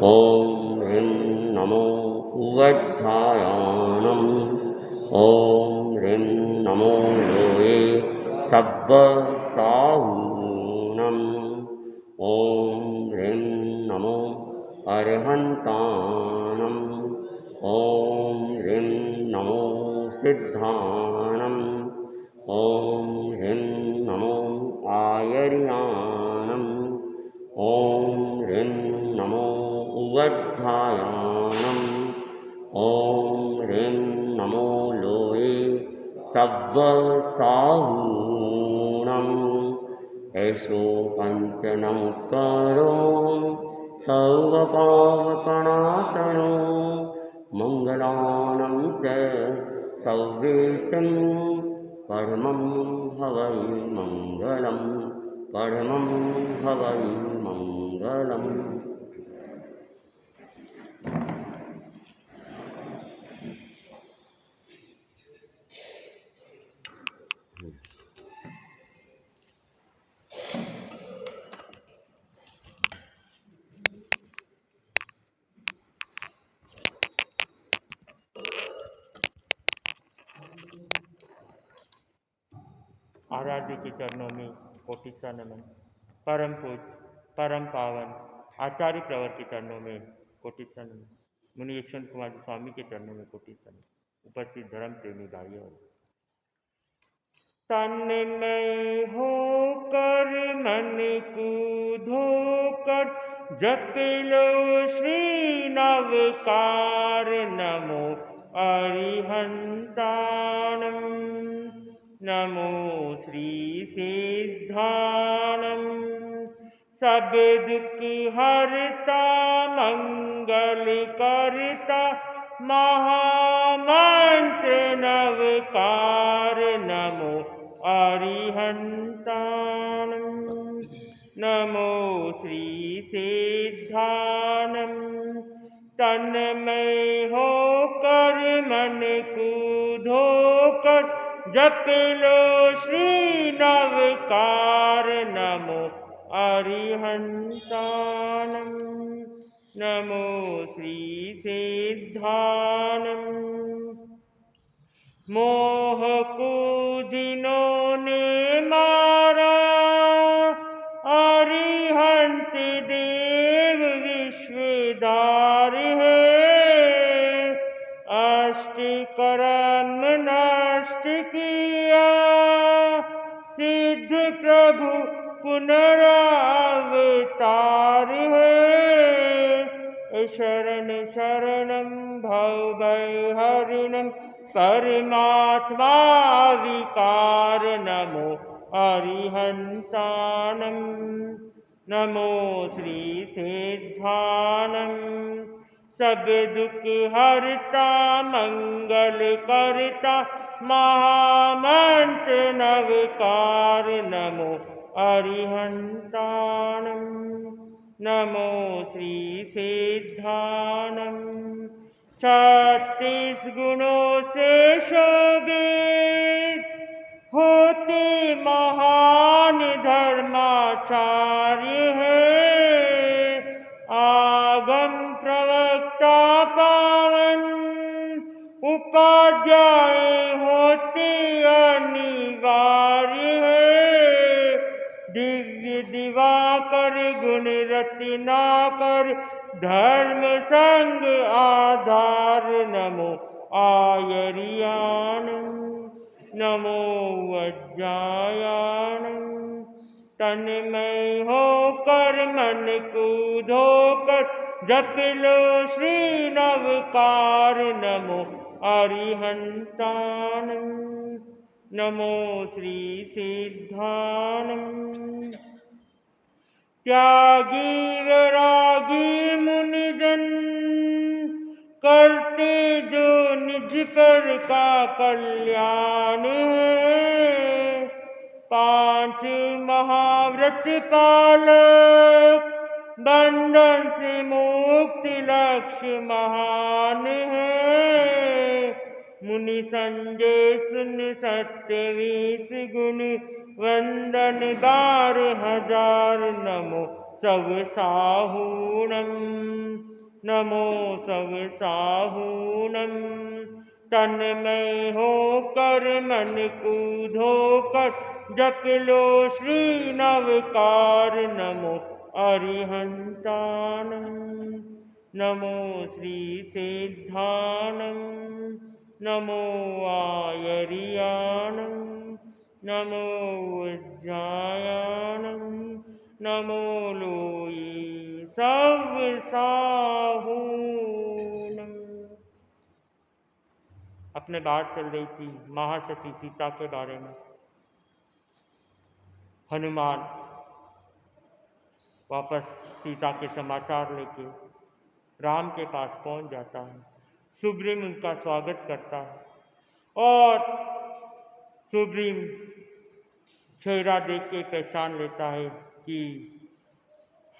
ॐ ह्रीं नमो उवध्यायानम् ॐ ह्रीं नमो लोये सब्बसाहूनम् ॐ ह्रीं नमो अर्हन्तानम् ॐ ह्रीं नमो सिद्धानम् ॐ ह्रीं नमो आयर्यानम् ॐ ह्रीं नमो उवध्यायानम् ॐ ह्रीं नमो लोये सब्बसाहूनम् ऐसो पञ्चनमुत्करो सर्वपापनाशनो मङ्गलानं च सर्वेशं परमं हवै मङ्गलं परमं हवै मङ्गलम्। आराध्य के चरणों में कोटि सा नमन। परम पूज परम पावन आचार्य प्रवर के चरणों में कोटि सा नमन। मुनि यशवंत कुमार स्वामी के चरणों में कोटि सा नमन। उपस्थित धर्म प्रेमी भाइयों, तन्मय होकर मन को धोकर जप लो श्री नवकार नमो अरिहंताणम नमो श्री सिद्धाणम सब दुख हरता मंगल करता महामंत्र नवकार नमो अरिहंताणम नमो श्री सिद्धाणम तन्मय होकर मन को धोकर जप लो श्री नवकार नमो अरिहंताणम नमो श्री सिद्धाणम मोह को जिन्होंने मारा अरिहंत देव विश्वदार है अष्ट कर्म नष्ट किया सिद्ध प्रभु पुनरावतार है शरण शरणं भवभयहरिणं परमात्मा विकार नमो अरिहंताणम नमो श्री सिद्धाणम सब दुख हरता मंगल करता महामंत्र नवकार नमो अरिहंताणम नमो श्री सिद्धाणम 36 गुणों से शोभित होते महान धर्माचार्य है आगम प्रवक्ता पावन उपाध्याय होते अनिवार्य है दिव्य दिवाकर गुण रत्नाकर धर्म संग आधार नमो आयर्याणं नमो वज्रायाणं तन्मय होकर मन को धोकर जप लो श्री नवकार नमो अरिहंताणं नमो श्री सिद्धाणं त्यागी वैरागी मुनिजन करते जो निज पर का कल्याण है 5 महाव्रत पालक बंधन से मुक्ति लक्ष्य महान है मुनि संजय सुन 27 गुण वंदन 12,000 नमो सब साहूणम नमो सब साहूनम तन्मय होकर मन कूधोकर जप लो श्री नवकार नमो अरिहंतानम नमो श्री सिद्धानम नमो आयरियाणं नमो उज्जायाणं नमो लोये सब साहूनम। अपने बात चल रही थी महासती सीता के बारे में। हनुमान वापस सीता के समाचार लेके राम के पास पहुंच जाता है। सुग्रीव उनका स्वागत करता है और सुग्रीव चेहरा देख के पहचान लेता है कि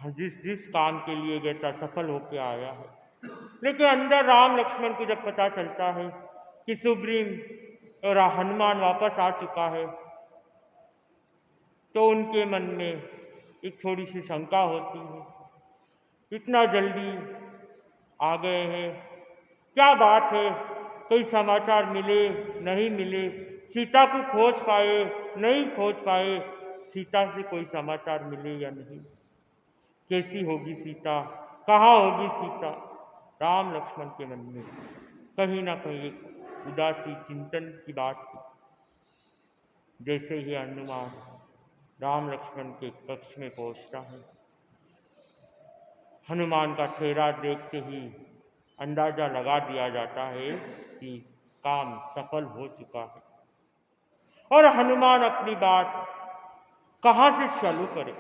जिस जिस काम के लिए गया था सफल होकर आया है। लेकिन अंदर राम लक्ष्मण को जब पता चलता है कि सुग्रीव और हनुमान वापस आ चुका है तो उनके मन में एक थोड़ी सी शंका होती है। इतना जल्दी आ गए हैं, क्या बात है, कोई समाचार मिले नहीं मिले, सीता को खोज पाए नहीं खोज पाए, सीता से कोई समाचार मिले या नहीं, कैसी होगी सीता, कहाँ होगी सीता। राम लक्ष्मण के मन में कहीं ना कहीं एक उदासी चिंतन की बात थी। जैसे ही हनुमान राम लक्ष्मण के कक्ष में पहुंचता है, हनुमान का चेहरा देखते ही अंदाजा लगा दिया जाता है कि काम सफल हो चुका है। और हनुमान अपनी बात कहाँ से चालू करे।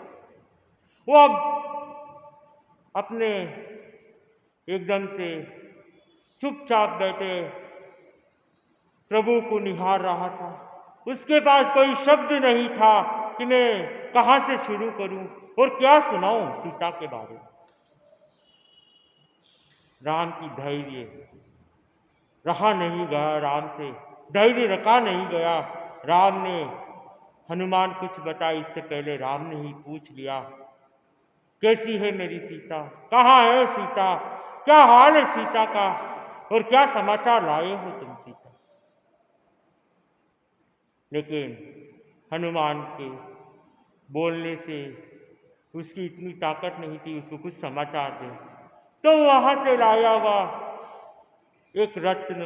वो अब अपने एकदम से चुपचाप बैठे प्रभु को निहार रहा था। उसके पास कोई शब्द नहीं था कि मैं कहाँ से शुरू करूं और क्या सुनाऊं सीता के बारे में। राम की धैर्य रहा नहीं गया, राम से धैर्य रखा नहीं गया। राम ने हनुमान कुछ बताया इससे पहले राम ने ही पूछ लिया, कैसी है मेरी सीता, कहाँ है सीता, क्या हाल है सीता का और क्या समाचार लाए हो तुम सीता। लेकिन हनुमान के बोलने से उसकी इतनी ताकत नहीं थी उसको कुछ समाचार दे। तो वहां से लाया हुआ एक रत्न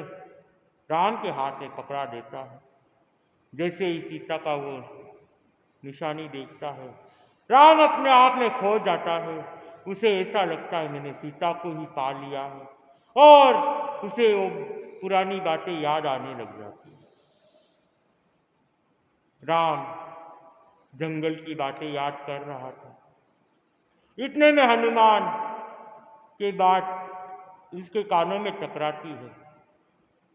राम के हाथ में पकड़ा देता है। जैसे ही सीता का वो निशानी देखता है, राम अपने आप में खो जाता है। उसे ऐसा लगता है मैंने सीता को ही पा लिया है और उसे वो पुरानी बातें याद आने लग जाती है। राम जंगल की बातें याद कर रहा था। इतने में हनुमान के बात उसके कानों में टकराती है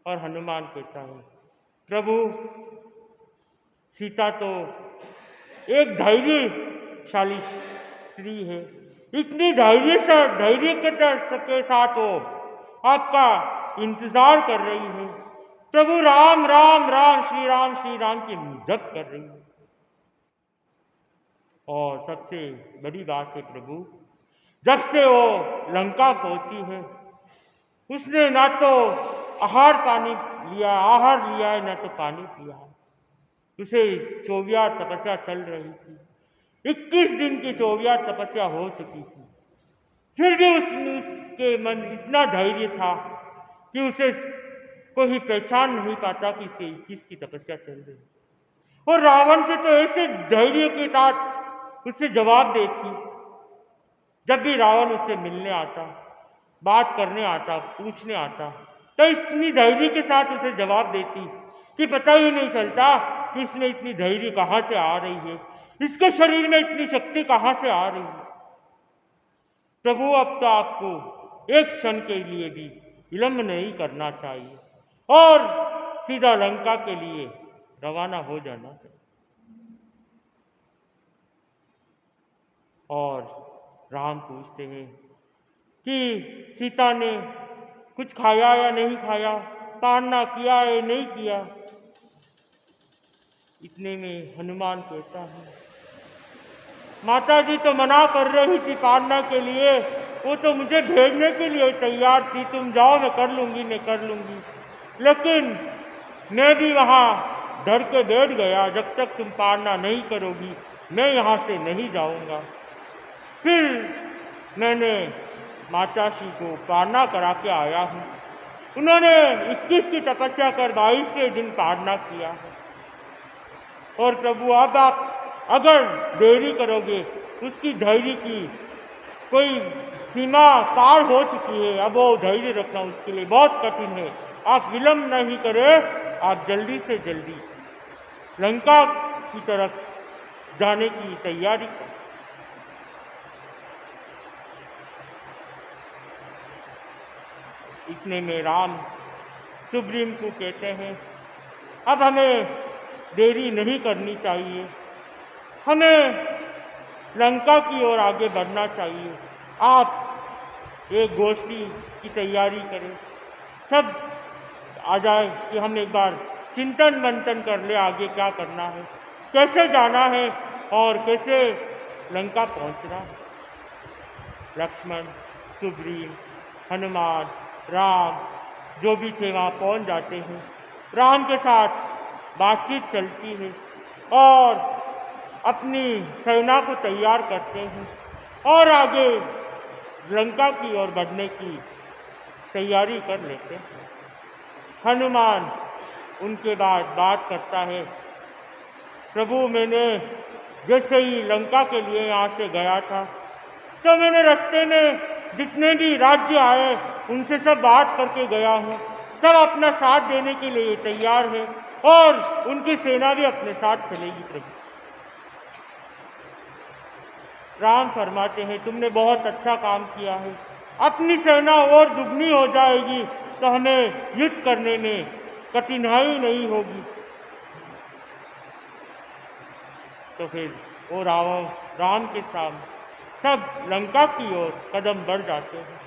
और हनुमान कहता है, प्रभु सीता तो एक धैर्यशाली स्त्री है, इतनी धैर्य के साथ वो आपका इंतजार कर रही है। प्रभु राम राम राम श्री राम की जप कर रही है। और सबसे बड़ी बात है प्रभु, जब से वो लंका पहुंची है उसने ना तो आहार लिया है ना तो पानी पिया है। उसे 24 तपस्या चल रही थी, 21 दिन की 24 तपस्या हो चुकी थी। फिर भी उसके मन इतना धैर्य था कि उसे कोई पहचान नहीं पाता कि इसे 21 की तपस्या चल रही। और रावण से तो ऐसे धैर्य के साथ उससे जवाब देती। जब भी रावण उससे मिलने आता, बात करने आता, पूछने आता, तो इतनी धैर्य के साथ उसे जवाब देती कि पता ही नहीं चलता कि इसमें इतनी धैर्य कहाँ से आ रही है, इसके शरीर में इतनी शक्ति कहाँ से आ रही है। प्रभु अब तो आपको एक क्षण के लिए भी विलंब नहीं करना चाहिए और सीधा लंका के लिए रवाना हो जाना चाहिए। और राम पूछते हैं कि सीता ने कुछ खाया या नहीं खाया, पालना किया या नहीं किया। इतने में हनुमान कहता है, माता जी तो मना कर रही थी पालना के लिए, वो तो मुझे भेजने के लिए तैयार थी, तुम जाओ मैं कर लूँगी, मैं कर लूँगी। लेकिन मैं भी वहाँ डर के बैठ गया, जब तक तुम पारना नहीं करोगी मैं यहाँ से नहीं जाऊँगा। फिर मैंने माताश्री को पारना करा के आया हूँ। उन्होंने 21 की तपस्या कर 22वें दिन पारना किया है। और प्रभु अब आप अगर देरी करोगे, उसकी धैर्य की कोई सीमा पार हो चुकी है, अब वो धैर्य रखना उसके लिए बहुत कठिन है। आप विलंब नहीं करें, आप जल्दी से जल्दी लंका की तरफ जाने की तैयारी करें। इतने में राम सुग्रीव को कहते हैं, अब हमें देरी नहीं करनी चाहिए, हमें लंका की ओर आगे बढ़ना चाहिए। आप एक गोष्ठी की तैयारी करें, सब आ जाए कि हम एक बार चिंतन मंथन कर ले आगे क्या करना है, कैसे जाना है और कैसे लंका पहुंचना है। लक्ष्मण, सुग्रीव, हनुमान, राम जो भी थे वहाँ पहुंच जाते हैं। राम के साथ बातचीत चलती है और अपनी सेना को तैयार करते हैं और आगे लंका की ओर बढ़ने की तैयारी कर लेते हैं। हनुमान उनके बाद बात करता है, प्रभु मैंने जैसे ही लंका के लिए यहाँ से गया था तो मैंने रास्ते में जितने भी राज्य आए उनसे सब बात करके गया हूँ, सब अपना साथ देने के लिए तैयार है और उनकी सेना भी अपने साथ चलेगी। प्रभु राम फरमाते हैं, तुमने बहुत अच्छा काम किया है, अपनी सेना और दुगनी हो जाएगी तो हमें युद्ध करने में कठिनाई नहीं होगी। तो फिर वो राम के सामने सब लंका की ओर कदम बढ़ जाते हैं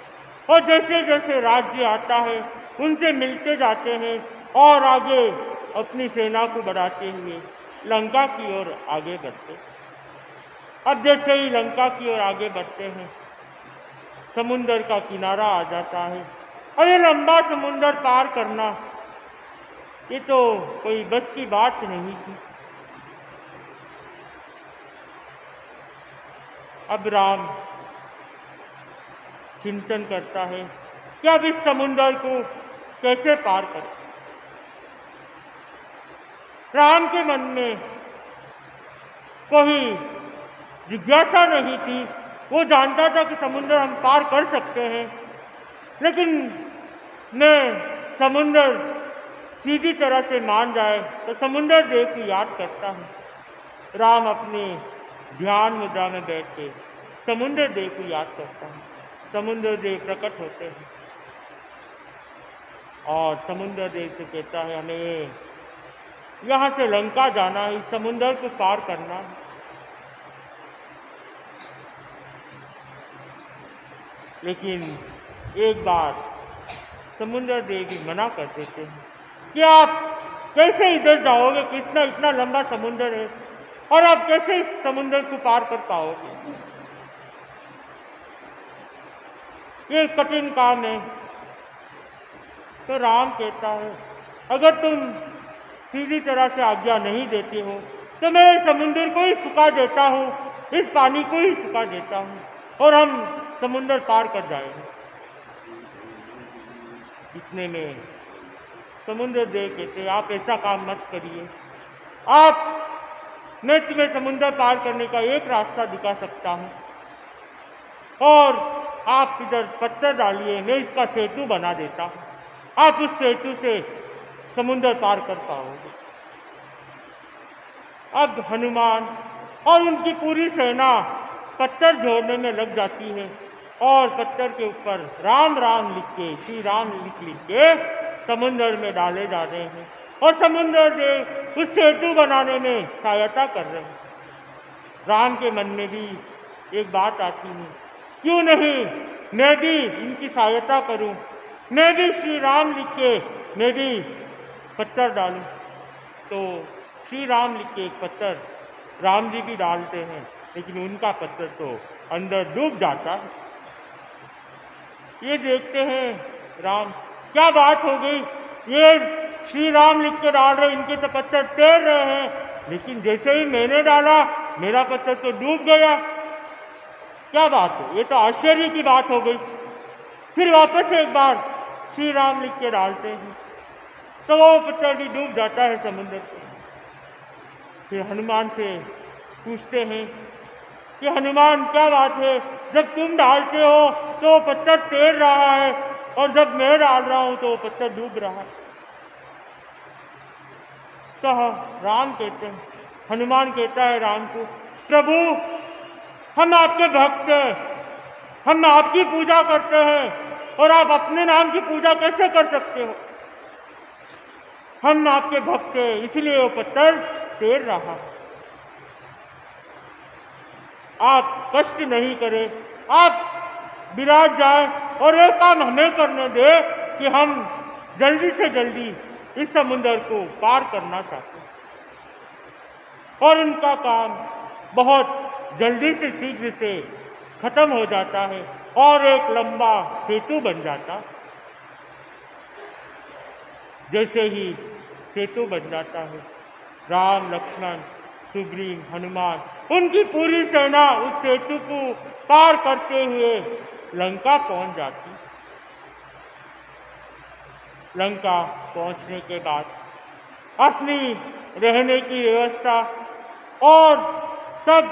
और जैसे जैसे राज्य आता है उनसे मिलते जाते हैं और आगे अपनी सेना को बढ़ाते हुए लंका की ओर आगे बढ़ते हैं। अब जैसे ही लंका की ओर आगे बढ़ते हैं, समुंदर का किनारा आ जाता है और ये लंबा समुंदर पार करना ये तो कोई बस की बात नहीं थी। अब राम चिंतन करता है कि अब इस समुंदर को कैसे पार करें। राम के मन में कोई जिज्ञासा नहीं थी, वो जानता था कि समुंदर हम पार कर सकते हैं, लेकिन मैं समुंदर सीधी तरह से मान जाए तो समुंदर देव की याद करता हूँ। राम अपने ध्यान मुद्रा में बैठ के समुंदर देव को याद करता है। समुंदर देव प्रकट होते हैं और समुंदर देव से कहता है, हमें यहाँ से लंका जाना है, समुंदर को पार करना है। लेकिन एक बार समुंदर देव भी मना कर देते हैं कि आप कैसे इधर जाओगे, कितना इतना लंबा समुंदर है और आप कैसे इस समुंदर को पार कर पाओगे, ये कठिन काम है। तो राम कहता है, अगर तुम सीधी तरह से आज्ञा नहीं देते हो तो मैं समुंदर को ही सुखा देता हूँ, इस पानी को ही सुखा देता हूँ और हम समुंदर पार कर जाएंगे। इतने में समुंदर देव कहते, आप ऐसा काम मत करिए, मैं तुम्हें समुंदर पार करने का एक रास्ता दिखा सकता हूँ और आप इधर पत्थर डालिए, मैं इसका सेतु बना देता हूँ, आप उस सेतु से समुंदर पार कर पाओगे। अब हनुमान और उनकी पूरी सेना पत्थर जोड़ने में लग जाती है और पत्थर के ऊपर राम राम लिख के, श्री राम लिख के समुंदर में डाले जा रहे हैं और समुंदर देव उस सेतु बनाने में सहायता कर रहे हैं। राम के मन में भी एक बात आती है, क्यों नहीं मैं भी इनकी सहायता करूं, मैं भी श्री राम लिख के मैं भी पत्थर डालूं। तो श्री राम लिख के एक पत्थर राम जी भी डालते हैं, लेकिन उनका पत्थर तो अंदर डूब जाता है। ये देखते हैं राम, क्या बात हो गई, ये श्री राम लिख के डाल रहे, इनके तो पत्थर तैर रहे हैं, लेकिन जैसे ही मैंने डाला मेरा पत्थर तो डूब गया, क्या बात है, ये तो आश्चर्य की बात हो गई। फिर वापस एक बार श्री राम लिख के डालते हैं तो वो पत्थर भी डूब जाता है समुद्र में। फिर हनुमान से पूछते हैं कि हनुमान क्या बात है, जब तुम डालते हो तो वो पत्थर तैर रहा है और जब मैं डाल रहा हूं तो वो पत्थर डूब रहा है। तो राम कहते हैं, हनुमान कहता है राम को, प्रभु हम आपके भक्त हैं, हम आपकी पूजा करते हैं और आप अपने नाम की पूजा कैसे कर सकते हो? हम आपके भक्त हैं, इसलिए वो पत्थर तैर रहा। आप कष्ट नहीं करें, आप विराट जाए और एक काम हमें करने दे कि हम जल्दी से जल्दी इस समुद्र को पार करना चाहते हैं। और उनका काम बहुत जल्दी से शीघ्र से खत्म हो जाता है और एक लंबा सेतु बन जाता। जैसे ही सेतु बन जाता है, राम लक्ष्मण सुग्रीव हनुमान उनकी पूरी सेना उस सेतु को पार करते हुए लंका पहुंच जाती। लंका पहुंचने के बाद अपनी रहने की व्यवस्था और सब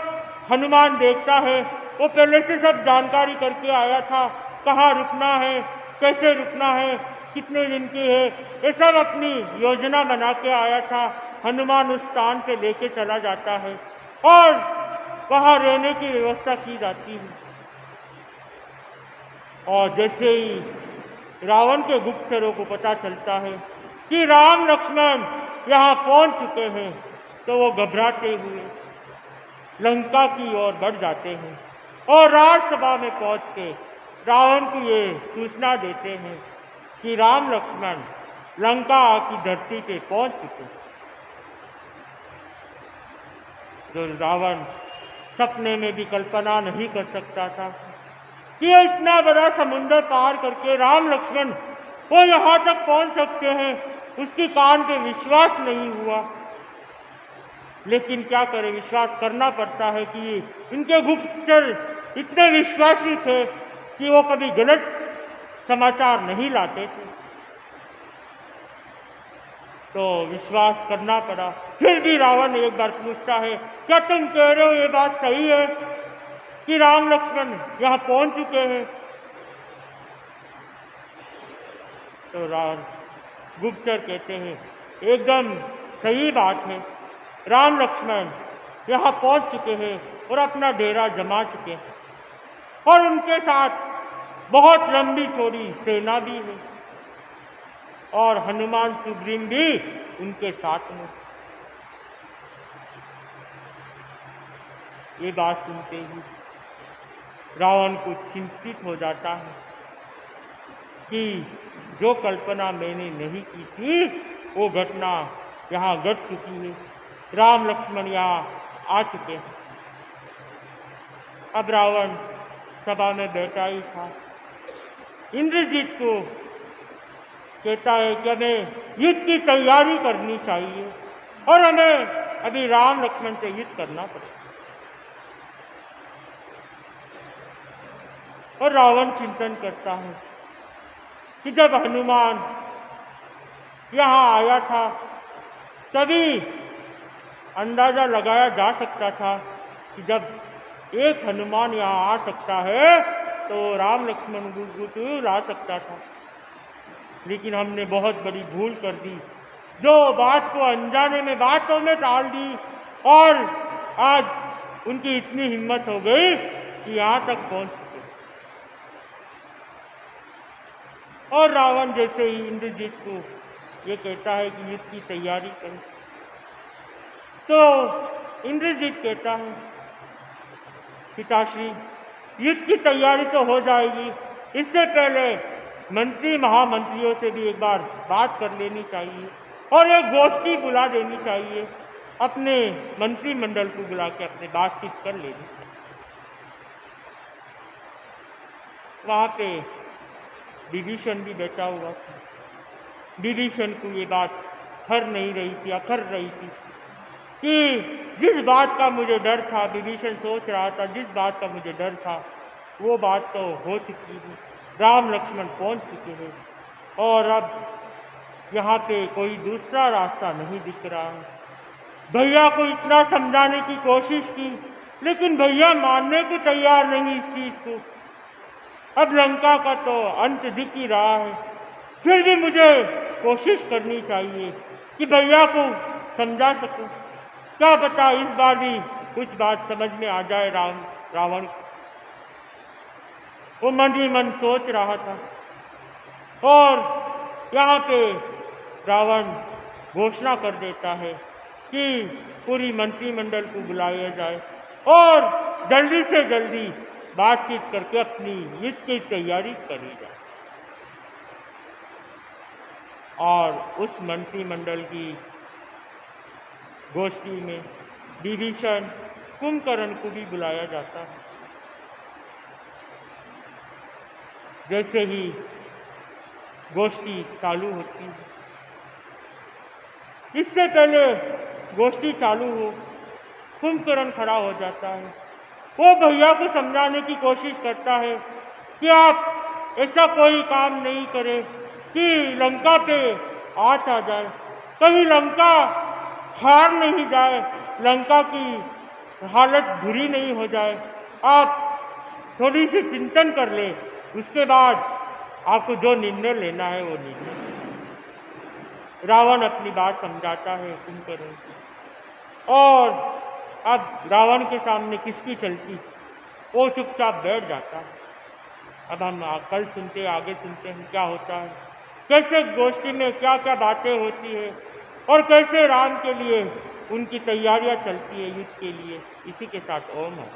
हनुमान देखता है, वो पहले से सब जानकारी करके आया था, कहाँ रुकना है, कैसे रुकना है, कितने दिन की है, ये सब अपनी योजना बना के आया था। हनुमान उस स्थान से लेके चला जाता है और वहाँ रहने की व्यवस्था की जाती है। और जैसे ही रावण के गुप्तचरों को पता चलता है कि राम लक्ष्मण यहाँ पहुंच चुके हैं, तो वो घबराते हुए लंका की ओर बढ़ जाते हैं और राजसभा में पहुंच के रावण को ये सूचना देते हैं कि राम लक्ष्मण लंका की धरती पे पहुंच चुके हैं। जो रावण सपने में भी कल्पना नहीं कर सकता था कि इतना बड़ा समुद्र पार करके राम लक्ष्मण वो यहाँ तक पहुंच सकते हैं, उसकी कान पे विश्वास नहीं हुआ। लेकिन क्या करें, विश्वास करना पड़ता है कि इनके गुप्तचर इतने विश्वासी थे कि वो कभी गलत समाचार नहीं लाते थे, तो विश्वास करना पड़ा। फिर भी रावण एक बार पूछता है, क्या तुम कह रहे हो ये बात सही है कि राम लक्ष्मण यहाँ पहुंच चुके हैं? तो गुप्तचर कहते हैं, एकदम सही बात है, राम लक्ष्मण यहाँ पहुंच चुके हैं और अपना डेरा जमा चुके हैं और उनके साथ बहुत लंबी चौड़ी सेना भी है और हनुमान सुग्रीव भी उनके साथ में। ये बात सुनते ही रावण को चिंतित हो जाता है कि जो कल्पना मैंने नहीं की थी वो घटना यहाँ घट चुकी है, राम लक्ष्मण यहाँ आ चुके हैं। अब रावण सभा में बैठा ही था, इंद्रजीत को कहता है कि हमें युद्ध की तैयारी करनी चाहिए और हमें अभी राम लक्ष्मण से युद्ध करना पड़ेगा। और रावण चिंतन करता है कि जब हनुमान यहाँ आया था तभी अंदाजा लगाया जा सकता था कि जब एक हनुमान यहाँ आ सकता है तो राम लक्ष्मण को जरूर आ सकता था। लेकिन हमने बहुत बड़ी भूल कर दी, जो बात को अनजाने में बातों में टाल दी और आज उनकी इतनी हिम्मत हो गई कि यहाँ तक पहुँच चुके। और रावण जैसे ही इंद्रजीत को ये कहता है कि युद्ध की तैयारी करें, तो इंद्रजीत कहता है, पिताश्री युद्ध की तैयारी तो हो जाएगी, इससे पहले मंत्री महामंत्रियों से भी एक बार बात कर लेनी चाहिए और एक गोष्ठी बुला देनी चाहिए, अपने मंत्रिमंडल को बुला के अपने बातचीत कर लेनी चाहिए। वहाँ पे विभीषण भी बैठा हुआ था। विभीषण को ये बात खर नहीं रही थी, अखर रही थी कि जिस बात का मुझे डर था, विभीषण सोच रहा था जिस बात का मुझे डर था वो बात तो हो चुकी है। राम लक्ष्मण पहुंच चुके हैं और अब यहाँ पे कोई दूसरा रास्ता नहीं दिख रहा है। भैया को इतना समझाने की कोशिश की, लेकिन भैया मानने को तैयार नहीं इस चीज को। अब लंका का तो अंत दिख ही रहा है, फिर भी मुझे कोशिश करनी चाहिए कि भैया को समझा सकूं। क्या पता इस बार भी कुछ बात समझ में आ जाए रावण। वो मन ही मन सोच रहा था और यहाँ पे रावण घोषणा कर देता है कि पूरी मंत्रिमंडल को बुलाया जाए और जल्दी से जल्दी बातचीत करके अपनी युद्ध की तैयारी करी जाए। और उस मंत्रिमंडल की गोष्ठी में विभीषण कुंभकर्ण को भी बुलाया जाता है। जैसे ही गोष्ठी चालू होती है, इससे पहले गोष्ठी चालू हो कुंभकर्ण खड़ा हो जाता है। वो भैया को समझाने की कोशिश करता है कि आप ऐसा कोई काम नहीं करें कि लंका पे आँच आ जाए, कहीं लंका हार नहीं जाए, लंका की हालत बुरी नहीं हो जाए। आप थोड़ी सी चिंतन कर ले, उसके बाद आपको जो निर्णय लेना है वो निर्णय। रावण अपनी बात समझाता है कुंभकर्ण को और अब रावण के सामने किसकी चलती, वो चुपचाप बैठ जाता है। अब हम कल सुनते आगे सुनते हैं क्या होता है, कैसे गोष्ठी में क्या क्या बातें होती है और कैसे राम के लिए उनकी तैयारियां चलती है युद्ध के लिए। इसी के साथ ओम है।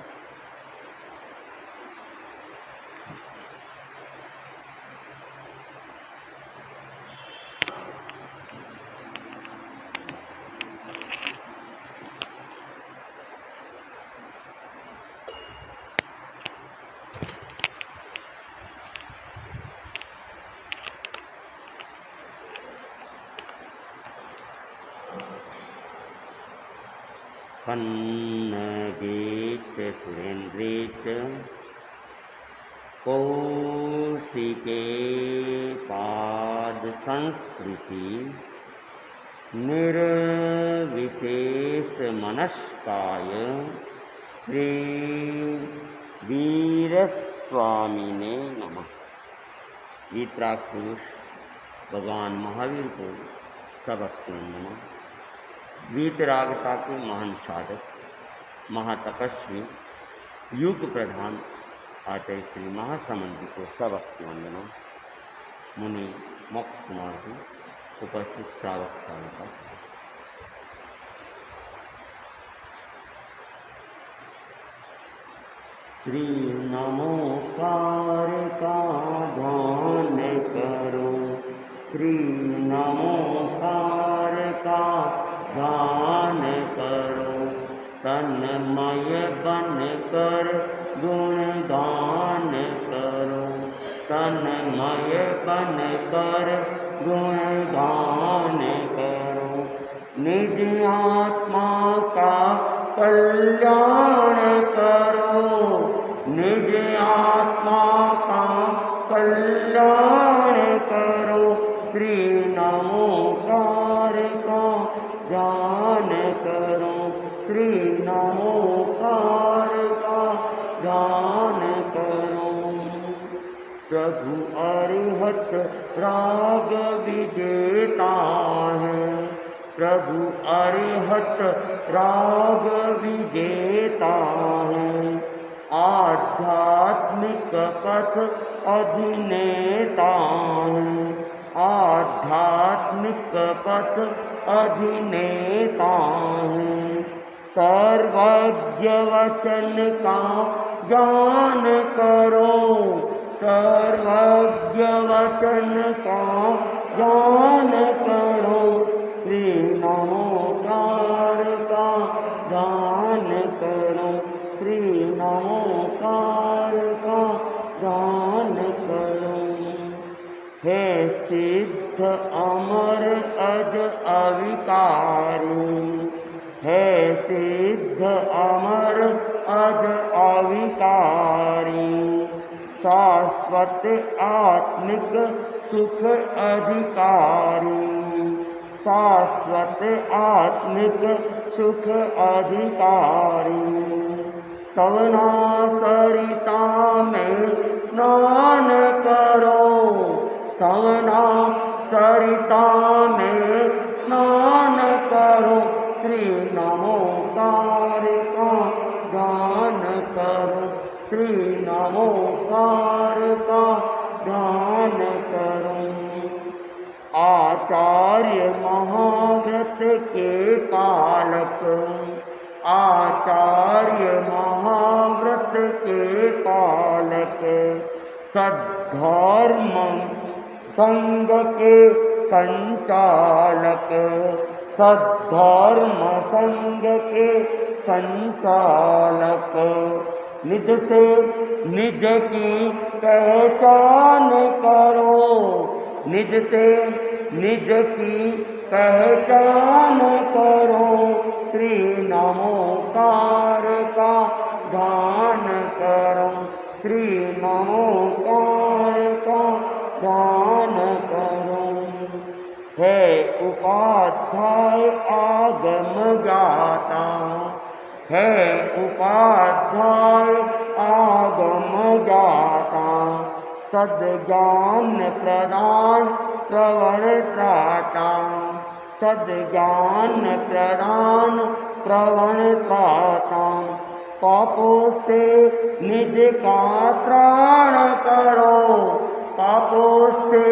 पन्नगेत सुरेन्द्रेत कौशिके पाद संस्पृशि निर्विशेष मनस्काय श्री वीरस्वामिने नमः। वीतराग पुरुष भगवान महावीर को सबक नमः। वीतरागता के महान साधक महातपस्वी युग प्रधान आचार्य श्री महासमंद जी को सबक वंदना। मुनि मोक्ष कुमार जी उपस्थित श्रावक का श्री नमोकार का ध्यान करो, श्री नमोकार का ध्यान करो, तन्मय बन कर गुणगान करो, तन्मय बन कर गुणगान करो, निज आत्मा का कल्याण करो, निज आत्मा का कल्याण करो, श्री नमोकार का ध्यान करो, श्री नमोकार का ध्यान करो। प्रभु अरिहत राग विजेता है, प्रभु अरिहत राग विजेता है, आध्यात्मिक पथ अधिनेता है, आध्यात्मिक पथ अधिनेता है, सर्वज्ञ वचन का ज्ञान करो, सर्वज्ञ वचन का ज्ञान करो, श्री नमोकार का ध्यान करो, श्री नमोकार का ध्यान करो। हे सिद्ध अमर अज अविकारी, हे सिद्ध अमर अज अविकारी, शाश्वत आत्मिक सुख अधिकारी, शाश्वत आत्मिक सुख अधिकारी। स्तवना सरिता में स्नान करो, स्तवना सरिता में स्नान करो, श्री नमोकार का गान करो, श्री नमोकार का गान करो। आचार्य महाव्रत के पालक, आचार्य महाव्रत के पालक, सद्धर्म संग के संचालक, सद्धर्म संग के संचालक, निज से निज की पहचान करो, निज से निज की पहचान करो, श्री नमोकार का ध्यान करो, श्री नमोकार का ध्यान करो। हे उपाध्याय आगम ज्ञाता, है उपाध्याय आगम ज्ञाता, सद्ज्ञान प्रदान प्रवण त्राता, सद्ज्ञान प्रदान प्रवण त्राता। पापों से निज का त्राण करो, पापों से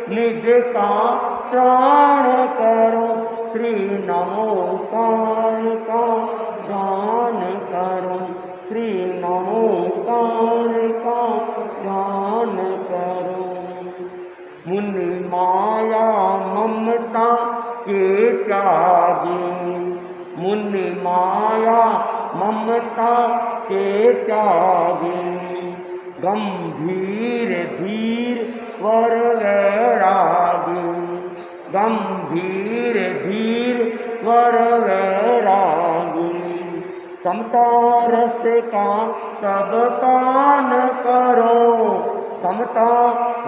निज का त्राण करो, श्री नमोकार का गान करो, श्री नमोकार का गान करो। मुनि माया ममता के त्यागी, मुनि माया ममता के त्यागी, गंभीर धीर वर वैरागी, गंभीर धीर वर वैरागी। समता रस का सब पान करो, समता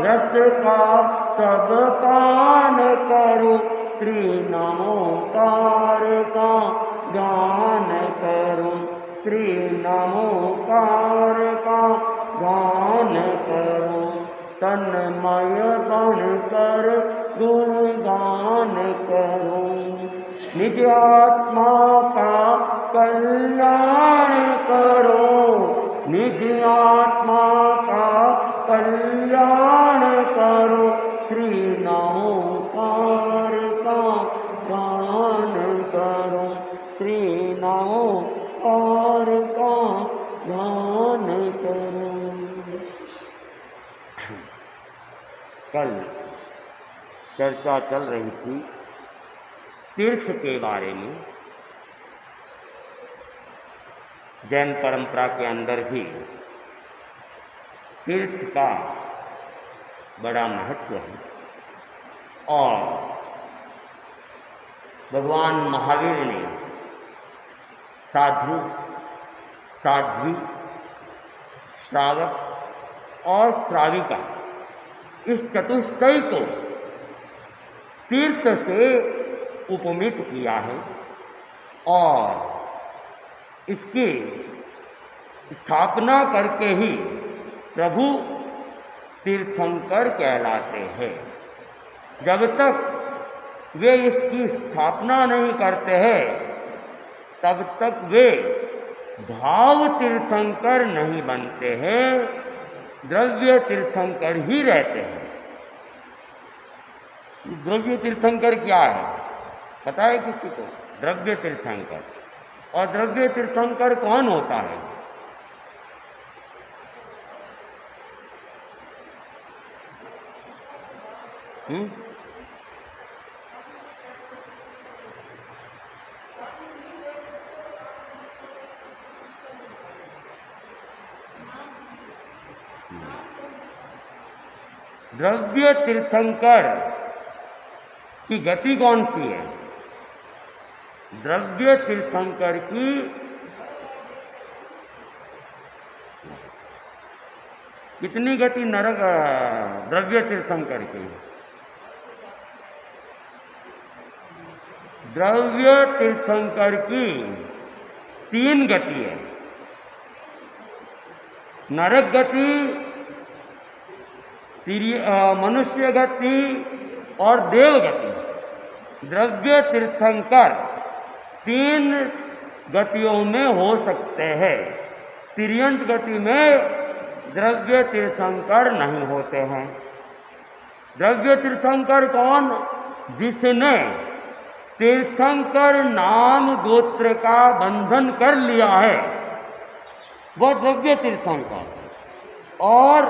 रस का सब पान करो, श्री नमोकार का गान करो, श्री नमोकार का गान करो। तन्मय बन कर गुणगान करो, निज आत्मा का कल्याण करो, निज आत्मा का कल्याण करो, श्री नमोकार का गान करो, श्री नमोकार का गान करो। कल चर्चा चल रही थी तीर्थ के बारे में। जैन परंपरा के अंदर भी तीर्थ का बड़ा महत्व है और भगवान महावीर ने साधु, साध्वी, श्रावक और श्राविका इस चतुष्टय को तीर्थ से उपमित किया है और इसकी स्थापना करके ही प्रभु तीर्थंकर कहलाते हैं। जब तक वे इसकी स्थापना नहीं करते हैं तब तक वे भाव तीर्थंकर नहीं बनते हैं, द्रव्य तीर्थंकर ही रहते हैं। द्रव्य तीर्थंकर क्या है पता है किसी को? द्रव्य तीर्थंकर। और द्रव्य तीर्थंकर कौन होता है? द्रव्य तीर्थंकर की गति कौन सी है? द्रव्य तीर्थंकर की कितनी गति नरक द्रव्य तीर्थंकर की? द्रव्य तीर्थंकर की 3 गति है। नरक गति, मनुष्य गति और देव गति। द्रव्य तीर्थंकर 3 गतियों में हो सकते हैं। तिर्यंत गति में द्रव्य तीर्थंकर नहीं होते हैं। द्रव्य तीर्थंकर कौन? जिसने तीर्थंकर नाम गोत्र का बंधन कर लिया है, वह द्रव्य तीर्थंकर। और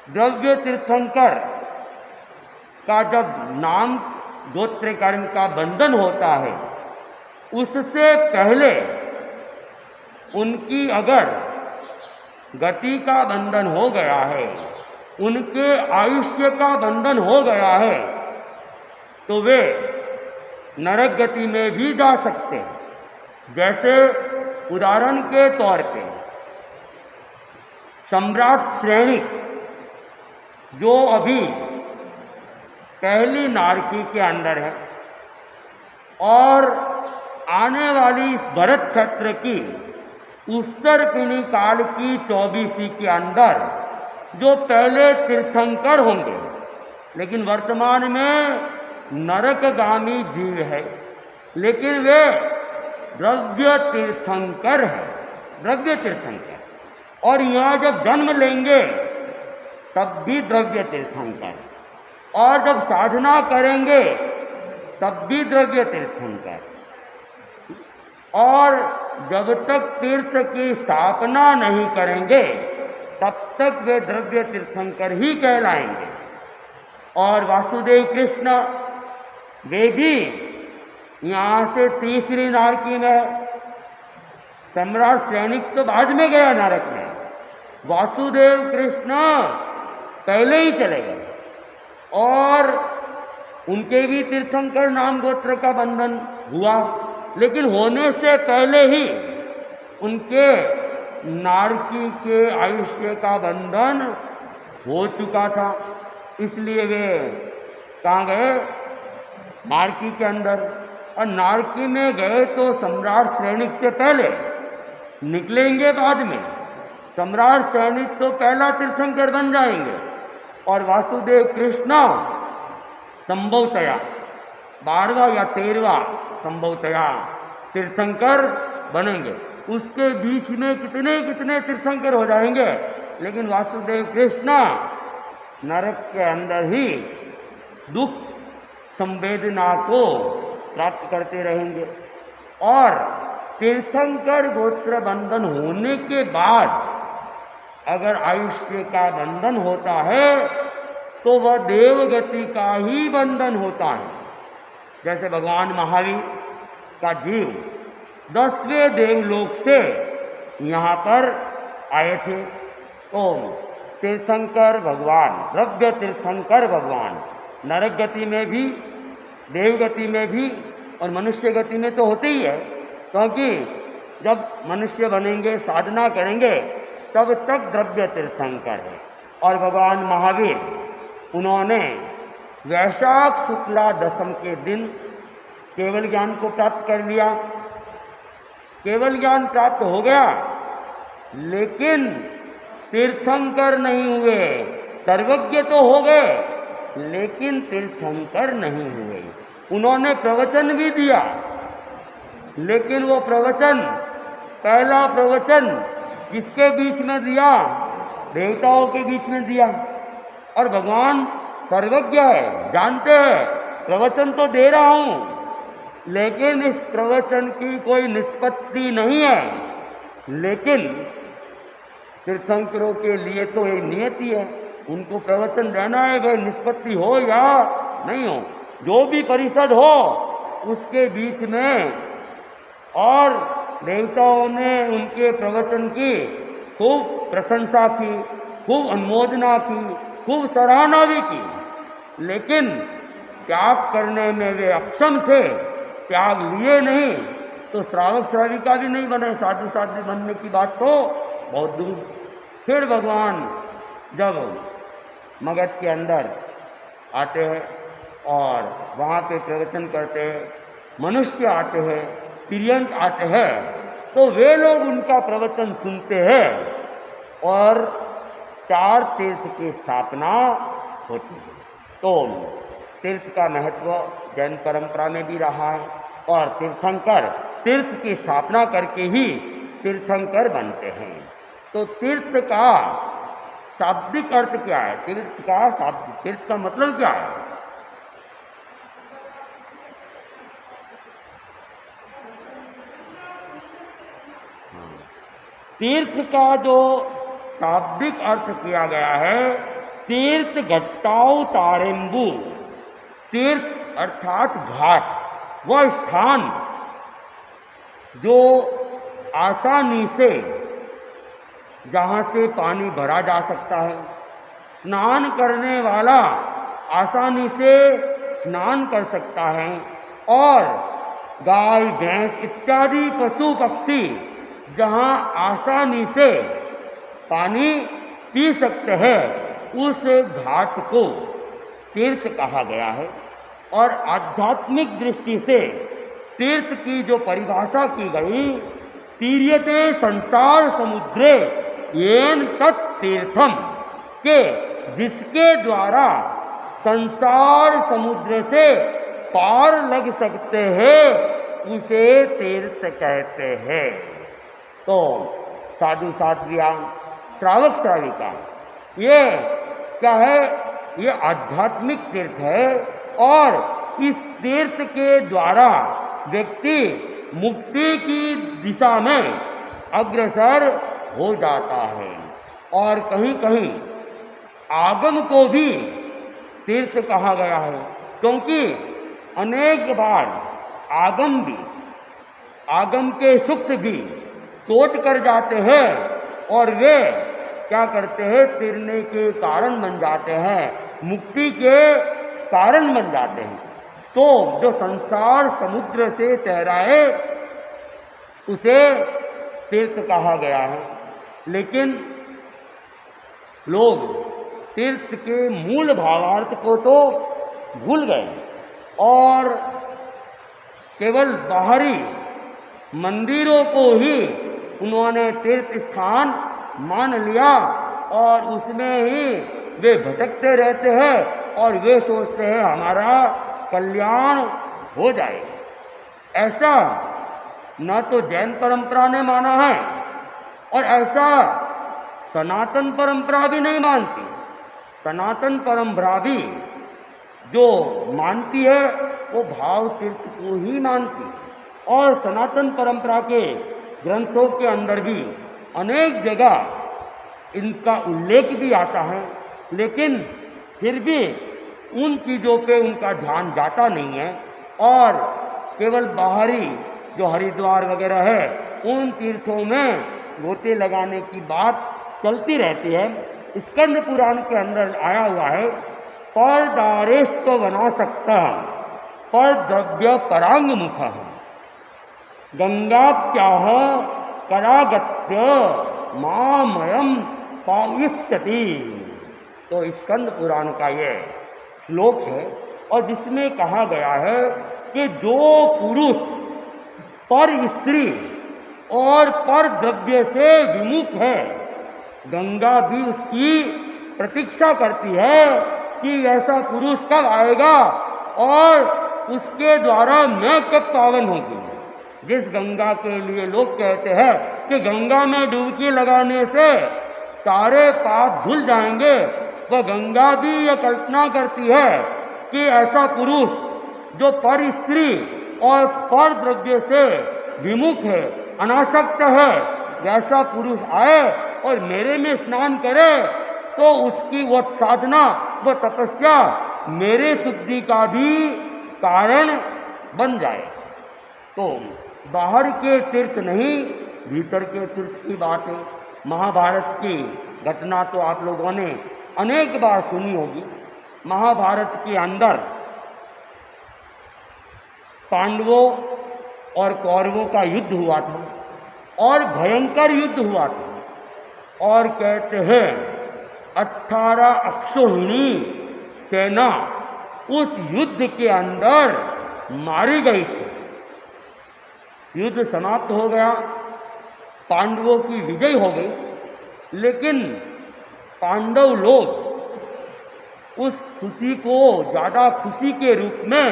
द्रव्य तीर्थंकर का जब नाम गोत्र कर्म का बंधन होता है, उससे पहले उनकी अगर गति का बंधन हो गया है, उनके आयुष्य का बंधन हो गया है, तो वे नरक गति में भी जा सकते हैं। जैसे उदाहरण के तौर पे सम्राट श्रेणिक, जो अभी पहली नारकी के अंदर है, और आने वाली इस भरत क्षेत्र की उत्तरपिणी काल की 24वीं के अंदर जो पहले तीर्थंकर होंगे, लेकिन वर्तमान में नरकगामी जीव है, लेकिन वे द्रव्य तीर्थंकर है, द्रव्य तीर्थंकर। और यहाँ जब जन्म लेंगे तब भी द्रव्य तीर्थंकर, और जब साधना करेंगे तब भी द्रव्य तीर्थंकर, और जब तक तीर्थ की स्थापना नहीं करेंगे तब तक वे द्रव्य तीर्थंकर ही कहलाएंगे। और वासुदेव कृष्ण वे भी यहाँ से 3री नारकी में, सम्राट श्रेणिक तो बाद में गया नरक में, वासुदेव कृष्ण पहले ही चले गए, और उनके भी तीर्थंकर नाम गोत्र का बंधन हुआ, लेकिन होने से पहले ही उनके नारकी के आयुष्य का बंधन हो चुका था। इसलिए वे कहाँ गए? नारकी के अंदर। और नारकी में गए तो सम्राट श्रेणिक से पहले, निकलेंगे बाद में। सम्राट श्रेणिक तो पहला तीर्थंकर बन जाएंगे, और वासुदेव कृष्ण संभवतया 12वां या 13वां संभवतया तीर्थंकर बनेंगे। उसके बीच में कितने कितने तीर्थंकर हो जाएंगे, लेकिन वासुदेव कृष्ण नरक के अंदर ही दुख संवेदना को प्राप्त करते रहेंगे। और तीर्थंकर गोत्र बंधन होने के बाद अगर आयुष्य का बंधन होता है तो वह देवगति का ही बंधन होता है। जैसे भगवान महावीर का जीव 10वें देवलोक से यहाँ पर आए थे, तो तीर्थंकर भगवान, द्रव्य तीर्थंकर भगवान नरक गति में भी, देवगति में भी और मनुष्य गति में तो होते ही है, क्योंकि जब मनुष्य बनेंगे, साधना करेंगे, तब तक द्रव्य तीर्थंकर है। और भगवान महावीर, उन्होंने वैशाख शुक्ला दशम के दिन केवल ज्ञान को प्राप्त कर लिया। केवल ज्ञान प्राप्त हो गया, लेकिन तीर्थंकर नहीं हुए। सर्वज्ञ तो हो गए, लेकिन तीर्थंकर नहीं हुए। उन्होंने प्रवचन भी दिया, लेकिन वो प्रवचन, पहला प्रवचन किसके बीच में दिया? देवताओं के बीच में दिया। और भगवान सर्वज्ञ है, जानते हैं प्रवचन तो दे रहा हूँ, लेकिन इस प्रवचन की कोई निष्पत्ति नहीं है। लेकिन तीर्थंकरों के लिए तो ये नियति है, उनको प्रवचन देना है, वह निष्पत्ति हो या नहीं हो, जो भी परिषद हो उसके बीच में। और देवताओं ने उनके प्रवचन की खूब प्रशंसा की, खूब अनुमोदना की, खूब सराहना भी की, लेकिन त्याग करने में वे अक्षम थे, त्याग लिए नहीं, तो श्रावक श्राविका भी नहीं बने, साधु साध्वी बनने की बात तो बहुत दूर। फिर भगवान जब मगध के अंदर आते हैं और वहाँ पे प्रवचन करते हैं, मनुष्य आते हैं, तिर्यंत आते हैं, तो वे लोग उनका प्रवचन सुनते हैं और 4 तीर्थ की स्थापना होती है। तो तीर्थ का महत्व जैन परंपरा में भी रहा है और तीर्थंकर तीर्थ की स्थापना करके ही तीर्थंकर बनते हैं। तो तीर्थ का शाब्दिक अर्थ क्या है? तीर्थ का मतलब क्या है? तीर्थ का जो शाब्दिक अर्थ किया गया है, तीर्थ घट्टाउ तारेम्बु, तीर्थ अर्थात घाट, वह स्थान जो आसानी से, जहाँ से पानी भरा जा सकता है, स्नान करने वाला आसानी से स्नान कर सकता है और गाय भैंस इत्यादि पशु पक्षी जहाँ आसानी से पानी पी सकते हैं, उस घाट को तीर्थ कहा गया है। और आध्यात्मिक दृष्टि से तीर्थ की जो परिभाषा की गई, तीर्यते संसार समुद्रे येन तत्तीर्थम, के जिसके द्वारा संसार समुद्र से पार लग सकते हैं, उसे तीर्थ कहते हैं। तो साधु साध्वियाँ, श्रावक श्राविका, ये क्या है? ये आध्यात्मिक तीर्थ है और इस तीर्थ के द्वारा व्यक्ति मुक्ति की दिशा में अग्रसर हो जाता है। और कहीं कहीं आगम को भी तीर्थ कहा गया है, क्योंकि अनेक बार आगम के सुक्त भी चोट कर जाते हैं और वे क्या करते हैं? तिरने के कारण बन जाते हैं, मुक्ति के कारण बन जाते हैं। तो जो संसार समुद्र से टहराए, उसे तीर्थ कहा गया है। लेकिन लोग तीर्थ के मूल भावार्थ को तो भूल गए और केवल बाहरी मंदिरों को ही उन्होंने तीर्थ स्थान मान लिया और उसमें ही वे भटकते रहते हैं और वे सोचते हैं हमारा कल्याण हो जाए। ऐसा न तो जैन परंपरा ने माना है और ऐसा सनातन परंपरा भी नहीं मानती। सनातन परंपरा भी जो मानती है वो भाव तीर्थ को ही मानती है और सनातन परंपरा के ग्रंथों के अंदर भी अनेक जगह इनका उल्लेख भी आता है, लेकिन फिर भी उन चीज़ों पे उनका ध्यान जाता नहीं है और केवल बाहरी जो हरिद्वार वगैरह है उन तीर्थों में गोते लगाने की बात चलती रहती है। स्कंद पुराण के अंदर आया हुआ है, पर दारेश को बना सकता पर द्रव्य परांग मुख गंगा प्याह करागत्य मामयम पाविष्यति। तो स्कंद पुराण का ये श्लोक है और जिसमें कहा गया है कि जो पुरुष पर स्त्री और पर द्रव्य से विमुख है, गंगा भी उसकी प्रतीक्षा करती है कि ऐसा पुरुष कब आएगा और उसके द्वारा मैं कब पावन होगी। जिस गंगा के लिए लोग कहते हैं कि गंगा में डुबकी लगाने से सारे पाप धुल जाएंगे, वह गंगा भी यह कल्पना करती है कि ऐसा पुरुष जो पर स्त्री और पर द्रव्य से विमुख है, अनासक्त है, वैसा पुरुष आए और मेरे में स्नान करे तो उसकी वह साधना, वह तपस्या मेरे शुद्धि का भी कारण बन जाए। तो बाहर के तीर्थ नहीं, भीतर के तीर्थ की बात है। महाभारत की घटना तो आप लोगों ने अनेक बार सुनी होगी। महाभारत के अंदर पांडवों और कौरवों का युद्ध हुआ था और भयंकर युद्ध हुआ था। और कहते हैं 18 अक्षौहिणी सेना उस युद्ध के अंदर मारी गई थी। युद्ध समाप्त हो गया, पांडवों की विजय हो गई, लेकिन पांडव लोग उस खुशी को ज़्यादा खुशी के रूप में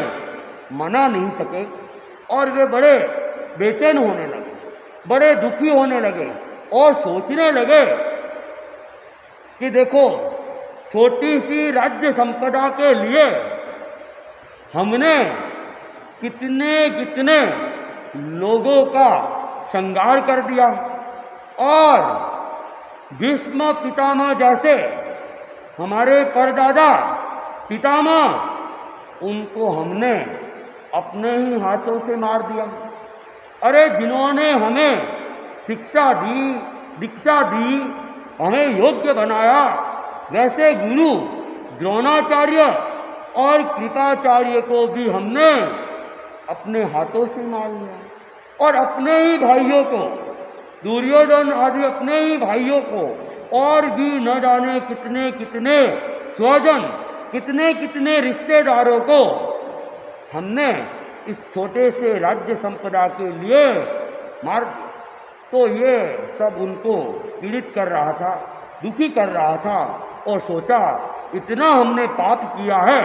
मना नहीं सके और वे बड़े बेचैन होने लगे, बड़े दुखी होने लगे और सोचने लगे कि देखो, छोटी सी राज्य संपदा के लिए हमने कितने कितने लोगों का संहार कर दिया और भीष्म पितामह जैसे हमारे परदादा पितामह उनको हमने अपने ही हाथों से मार दिया। अरे जिन्होंने हमें शिक्षा दी, दीक्षा दी, हमें योग्य बनाया, वैसे गुरु द्रोणाचार्य और कृपाचार्य को भी हमने अपने हाथों से मार लिया और अपने ही भाइयों को, दुर्योधन आदि अपने ही भाइयों को और भी न जाने कितने कितने स्वजन, कितने कितने रिश्तेदारों को हमने इस छोटे से राज्य संपदा के लिए मार। तो ये सब उनको पीड़ित कर रहा था, दुखी कर रहा था और सोचा इतना हमने पाप किया है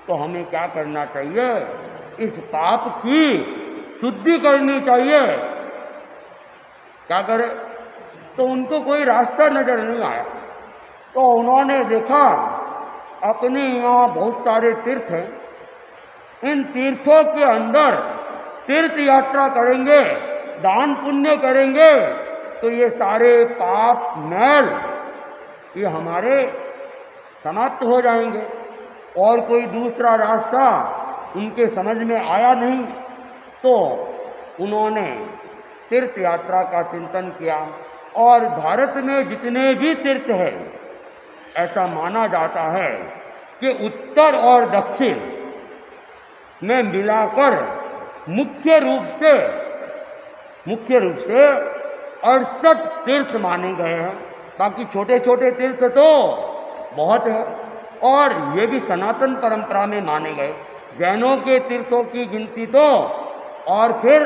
तो हमें क्या करना चाहिए, इस पाप की शुद्धि करनी चाहिए। क्या करे? तो उनको कोई रास्ता नजर नहीं आया। तो उन्होंने देखा अपने यहाँ बहुत सारे तीर्थ हैं, इन तीर्थों के अंदर तीर्थ यात्रा करेंगे, दान पुण्य करेंगे तो ये सारे पाप मैल ये हमारे समाप्त हो जाएंगे। और कोई दूसरा रास्ता उनके समझ में आया नहीं, तो उन्होंने तीर्थ यात्रा का चिंतन किया। और भारत में जितने भी तीर्थ हैं, ऐसा माना जाता है कि उत्तर और दक्षिण में मिलाकर मुख्य रूप से 68 तीर्थ माने गए हैं। बाकी छोटे छोटे तीर्थ तो बहुत है और ये भी सनातन परंपरा में माने गए। जैनों के तीर्थों की गिनती तो और फिर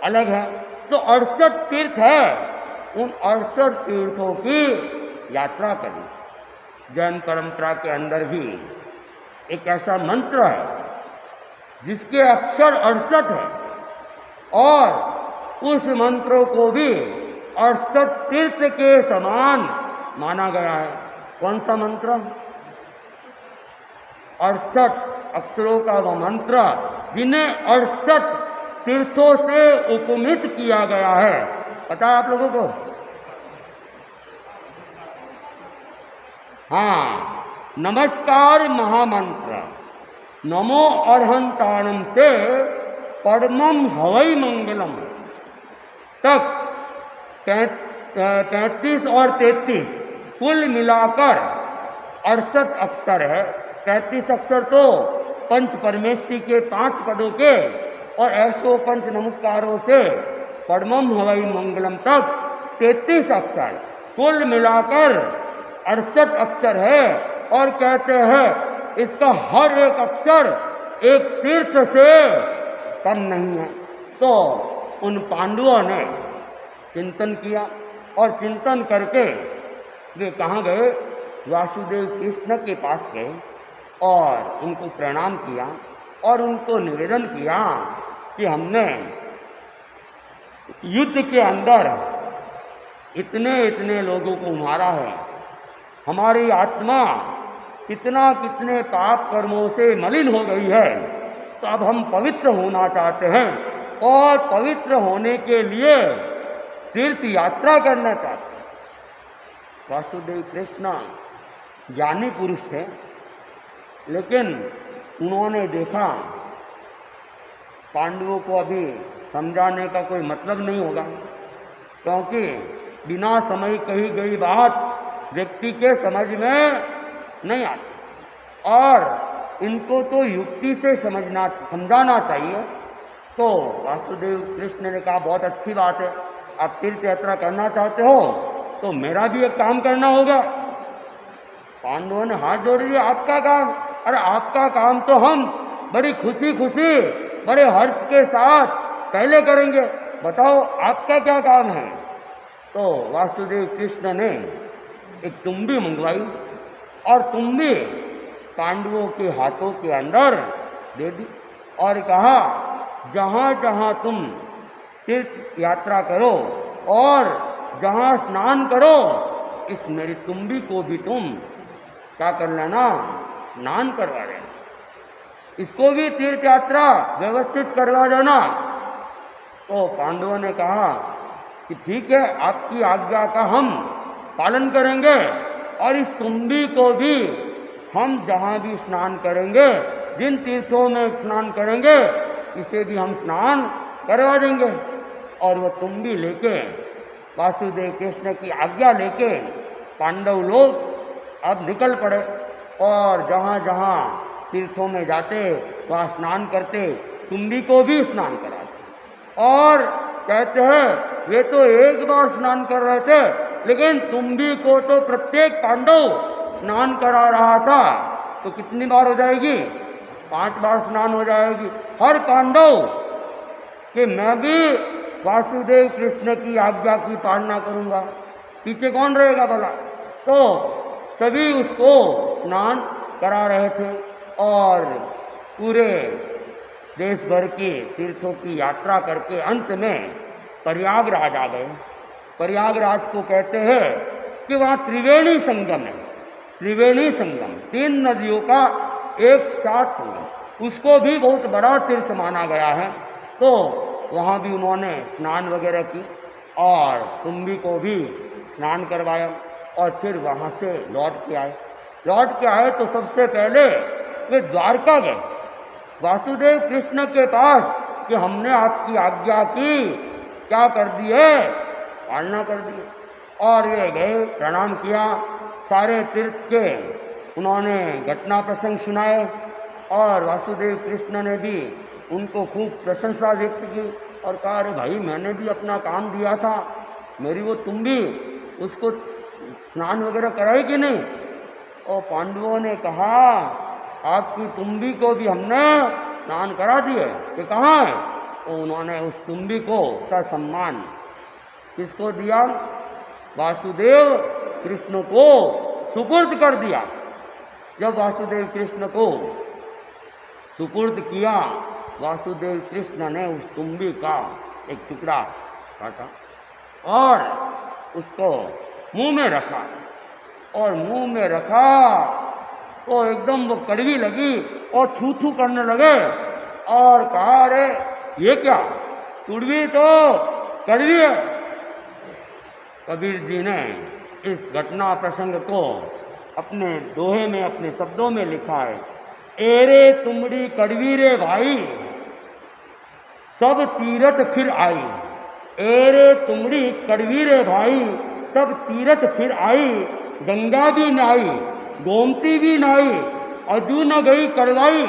अलग है। तो 68 तीर्थ है, उन 68 तीर्थों की यात्रा करी। जैन परंपरा के अंदर भी एक ऐसा मंत्र है जिसके अक्षर 68 है और उस मंत्रों को भी 68 तीर्थ के समान माना गया है। कौन सा मंत्र? 68 अक्षरों का वह मंत्र जिन्हें 68 तीर्थों से उपमित किया गया है। पता है आप लोगों को? हाँ, नमस्कार महामंत्र नमो अर्हंताणम से परमम हवै मंगलम तक 33 और 33 कुल मिलाकर 68 अक्षर है। 33 अक्षर तो पंच परमेष्टि के 5 पदों के और 105 नमस्कारों से परमम हवै मंगलम तक 33 अक्षर कुल मिलाकर 68 अक्षर है। और कहते हैं इसका हर एक अक्षर एक तीर्थ से कम नहीं है। तो उन पांडवों ने चिंतन किया और चिंतन करके वे कहाँ गए? वासुदेव कृष्ण के पास गए और उनको प्रणाम किया और उनको निवेदन किया कि हमने युद्ध के अंदर इतने इतने लोगों को मारा है, हमारी आत्मा कितने पाप कर्मों से मलिन हो गई है, तो अब हम पवित्र होना चाहते हैं और पवित्र होने के लिए तीर्थ यात्रा करना चाहते हैं। वासुदेव कृष्ण ज्ञानी पुरुष थे, लेकिन उन्होंने देखा पांडवों को अभी समझाने का कोई मतलब नहीं होगा, क्योंकि बिना समय कही गई बात व्यक्ति के समझ में नहीं आती और इनको तो युक्ति से समझाना चाहिए। तो वासुदेव कृष्ण ने कहा बहुत अच्छी बात है, आप तीर्थ यात्रा करना चाहते हो तो मेरा भी एक काम करना होगा। पांडवों ने हाथ जोड़ दिया, आपका काम? अरे आपका काम तो हम बड़ी खुशी खुशी बड़े हर्ष के साथ पहले करेंगे, बताओ आपका क्या काम है? तो वासुदेव कृष्ण ने एक तुम्बी मंगवाई और तुम्बी पांडवों के हाथों के अंदर दे दी और कहा जहाँ जहाँ तुम तीर्थ यात्रा करो और जहाँ स्नान करो इस मेरी तुम्बी को भी तुम क्या कर लेना, स्नान करवा देना, इसको भी तीर्थ यात्रा व्यवस्थित करवा देना। तो पांडवों ने कहा कि ठीक है, आपकी आज्ञा का हम पालन करेंगे और इस तुम्बी को भी हम जहाँ भी स्नान करेंगे, जिन तीर्थों में स्नान करेंगे, इसे भी हम स्नान करवा देंगे। और वह तुम्बी लेके वासुदेव कृष्ण की आज्ञा लेके पांडव लोग अब निकल पड़े और जहाँ जहाँ तीर्थों में जाते वहाँ स्नान करते, तुम्बी को भी स्नान कराते। और कहते हैं वे तो एक बार स्नान कर रहे थे, लेकिन तुम्बी को तो प्रत्येक पांडव स्नान करा रहा था। तो कितनी बार हो जाएगी? 5 बार स्नान हो जाएगी हर पांडव कि मैं भी वासुदेव कृष्ण की आज्ञा की पालना करूंगा, पीछे कौन रहेगा भला? तो सभी उसको स्नान करा रहे थे और पूरे देश भर के तीर्थों की यात्रा करके अंत में प्रयागराज आ गए। प्रयागराज को कहते हैं कि वहाँ त्रिवेणी संगम है, त्रिवेणी संगम, 3 नदियों का एक साथ संगम, उसको भी बहुत बड़ा तीर्थ माना गया है। तो वहाँ भी उन्होंने स्नान वगैरह की और तुम्बी को भी स्नान करवाया और फिर वहाँ से लौट के आए तो सबसे पहले वे द्वारका गए वासुदेव कृष्ण के पास कि हमने आपकी आज्ञा की क्या कर दी है, पालना कर दी। और वे गए, प्रणाम किया, सारे तीर्थ के उन्होंने घटना प्रसंग सुनाए और वासुदेव कृष्ण ने भी उनको खूब प्रशंसा व्यक्त की और कहा अरे भाई मैंने भी अपना काम दिया था, मेरी वो तुम्बी उसको स्नान वगैरह कराई कि नहीं? और पांडवों ने कहा आपकी तुम्बी को भी हमने स्नान करा दिए कि कहाँ है? तो उन्होंने उस तुम्बी को सम्मान किसको दिया? वासुदेव कृष्ण को सुपुर्द कर दिया। जब वासुदेव कृष्ण को सुपुर्द किया, वासुदेव कृष्ण ने उस तुम्बी का एक टुकड़ा काटा और उसको मुंह में रखा और मुंह में रखा तो एकदम वो कड़वी लगी और थू थू करने लगे और कहा अरे ये क्या, तुड़वी तो कड़वी है। कबीर जी ने इस घटना प्रसंग को अपने दोहे में, अपने शब्दों में लिखा है, एरे तुमड़ी कड़वी रे भाई सब तीरथ फिर आई, एरे तुमड़ी कड़वी रे भाई सब तीरथ फिर आई, गंगा भी नहाई गोमती भी नहाई अजू न गई करवाई,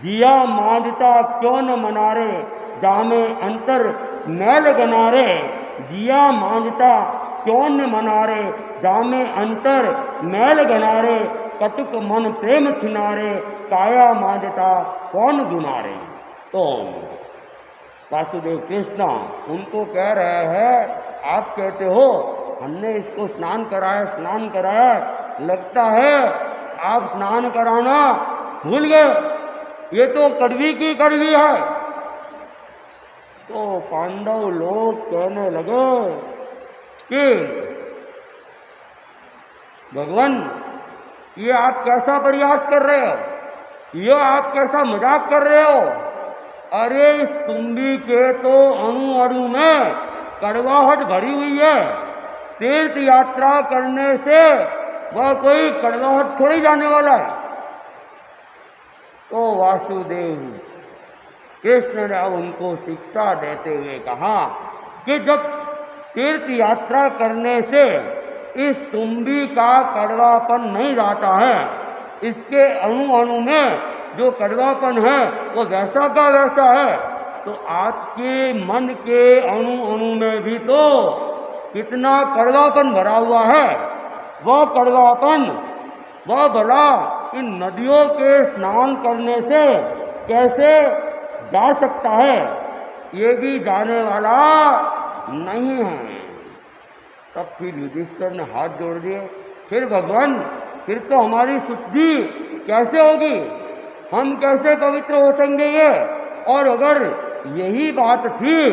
जिया मांझता क्यों न मनारे जामे अंतर मैल गनारे, जिया मांझता क्यों न मनारे जामे अंतर मैल गनारे, कटुक मन प्रेम छिनारे काया मांझता कौन गुनारे। तो वासुदेव कृष्ण उनको कह रहे हैं आप कहते हो हमने इसको स्नान कराया, लगता है आप स्नान कराना भूल गए, ये तो कड़वी की कड़वी है। तो पांडव लोग कहने लगे कि भगवान ये आप कैसा प्रयास कर रहे हो, ये आप कैसा मजाक कर रहे हो? अरे इस तुम्बी के तो अणु अणु में कड़वाहट भरी हुई है, तीर्थ यात्रा करने से वह कोई कड़वाहट थोड़ी जाने वाला है। तो वासुदेव कृष्ण ने अब उनको शिक्षा देते हुए कहा कि जब तीर्थ यात्रा करने से इस तुम्बी का कड़वापन नहीं जाता है। इसके अणु अणु में जो कड़वापन है वो वैसा का वैसा है। तो आपके मन के अणु अणु में भी तो कितना कड़वापन भरा हुआ है। वह कड़वापन, वह भला इन नदियों के स्नान करने से कैसे जा सकता है, ये भी जाने वाला नहीं है। तब फिर युधिष्ठिर ने हाथ जोड़ दिए, फिर भगवान, फिर तो हमारी शुद्धि कैसे होगी, हम कैसे पवित्र हो सकेंगे। और अगर यही बात थी